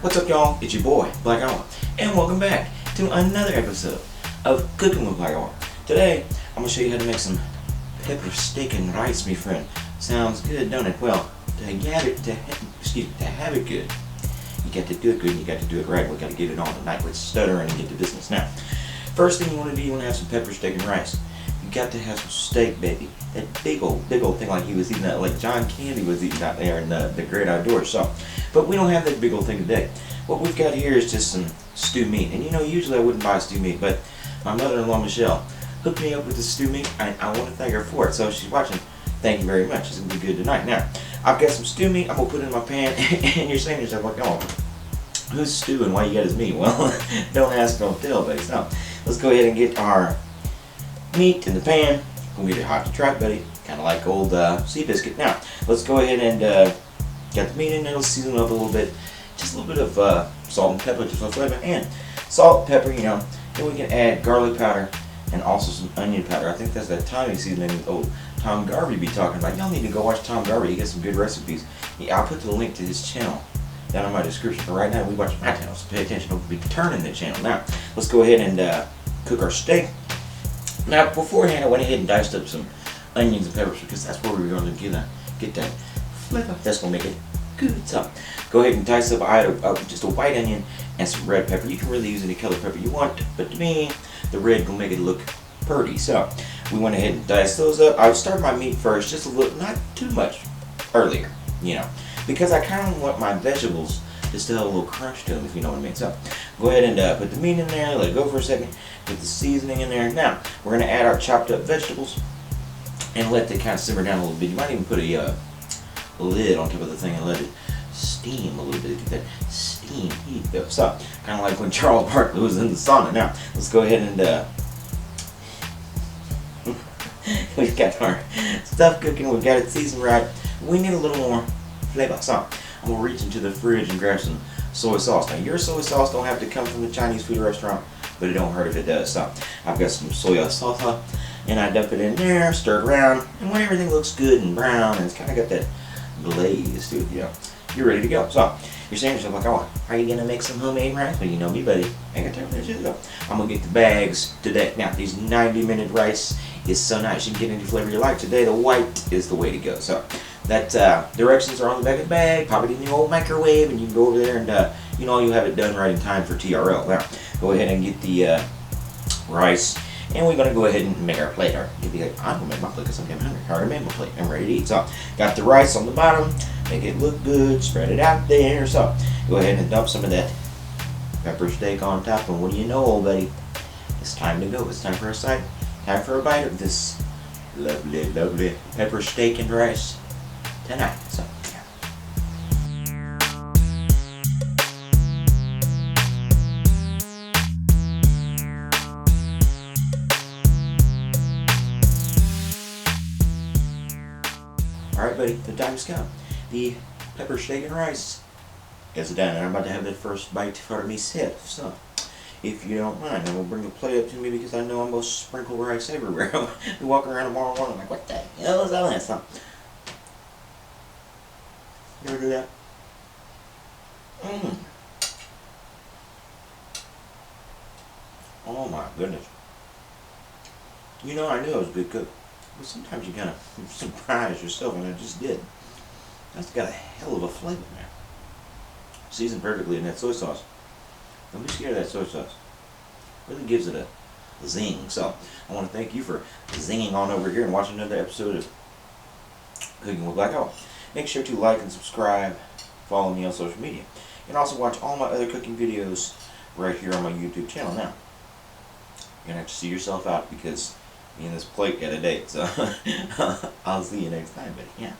What's up, y'all? It's your boy, Black Hour, and welcome back to another episode of Cooking with Black Hour. Today, I'm going to show you how to make some pepper steak and rice, my friend. Sounds good, don't it? Well, to have it good, you got to do it good and you got to do it right. We got to get it on tonight. Let's stutter and get to business. Now, first thing you want to do, you want to have some pepper steak and rice. You got to have some steak, baby. That big old thing like he was eating that, like John Candy was eating out there in the great outdoors. So, but we don't have that big old thing today. What we've got here is just some stew meat. And you know, usually I wouldn't buy stew meat, but my mother-in-law Michelle hooked me up with the stew meat. I want to thank her for it. So if she's watching, thank you very much. It's gonna be good tonight. Now, I've got some stew meat. I'm gonna put it in my pan, and you're saying to yourself, like, oh, who's stewing? Why you got his meat? Well, don't ask, don't tell, buddy. So let's go ahead and get our meat in the pan. Gonna get it hot to trap, buddy. Kind of like old sea biscuit. Now, let's go ahead and get the meat in there. Let's season it up a little bit. Just a little bit of salt and pepper, just for flavor. And salt, pepper, you know. Then we can add garlic powder and also some onion powder. I think that's that Tommy seasoning that old Tom Garvey be talking about. Y'all need to go watch Tom Garvey. He got some good recipes. Yeah, I'll put the link to his channel down in my description. But right now, we watch my channel, so pay attention. Don't be turning the channel. Now, let's go ahead and cook our steak. Now, beforehand, I went ahead and diced up some onions and peppers because that's where we're going to get that flavor. That's going to make it good. So, go ahead and dice up. I had just a white onion and some red pepper. You can really use any color pepper you want, but to me, the red will make it look pretty. So, we went ahead and diced those up. I would start my meat first, just a little, not too much earlier, you know, because I kind of want my vegetables to still have a little crunch to them, if you know what I mean. So, go ahead and put the meat in there, let it go for a second, put the seasoning in there. Now, we're going to add our chopped up vegetables and let it kind of simmer down a little bit. You might even put a lid on top of the thing and let it steam a little bit, get that steam heat though. So, kind of like when Charles Barkley was in the sauna. Now, let's go ahead and we've got our stuff cooking, we've got it seasoned right. We need a little more flavor. So, I'm going to reach into the fridge and grab some soy sauce. Now, your soy sauce don't have to come from the Chinese food restaurant, but it don't hurt if it does. So, I've got some soy sauce, and I dump it in there, stir it around, and when everything looks good and brown, and it's kind of got that glaze to it, you know, you're ready to go. So, you're saying to yourself, like, oh, are you going to make some homemade rice? Well, you know me, buddy. I got time for this. So, I'm going to get the bags today. Now, these 90-minute rice is so nice. You can get any flavor you like. Today, the white is the way to go. So, that directions are on the back of the bag. Pop it in the old microwave, and you can go over there and, you know, you'll have it done right in time for TRL. Now, go ahead and get the rice, and we're going to go ahead and make our plate. Or you'll be like, I'm going to make my plate because I'm getting hungry. I already made my plate. I'm ready to eat. So, got the rice on the bottom. Make it look good. Spread it out there. So, go ahead and dump some of that pepper steak on top. And what do you know, old buddy? It's time to go. It's time for a side. Time for a bite of this lovely, lovely pepper steak and rice tonight. So, yeah. Alright, buddy, the time's come. The pepper steak and rice is done, and I'm about to have that first bite for myself. So, if you don't mind, I'm going to bring the plate up to me because I know I'm going to sprinkle rice everywhere. I'll be walking around tomorrow morning like, what the hell is all that? So, you ever do that? Oh my goodness. You know, I knew I was a good cook, but sometimes you kind of surprise yourself, and I just did. That's got a hell of a flavor there. Seasoned perfectly in that soy sauce. Don't be scared of that soy sauce. Really gives it a zing. So, I want to thank you for zinging on over here and watching another episode of Cooking with Black Hour. Make sure to like and subscribe, follow me on social media, and also watch all my other cooking videos right here on my YouTube channel. Now, you're going to have to see yourself out because me and this plate got a date, so I'll see you next time, buddy. Yeah.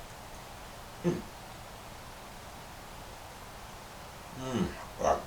Wow.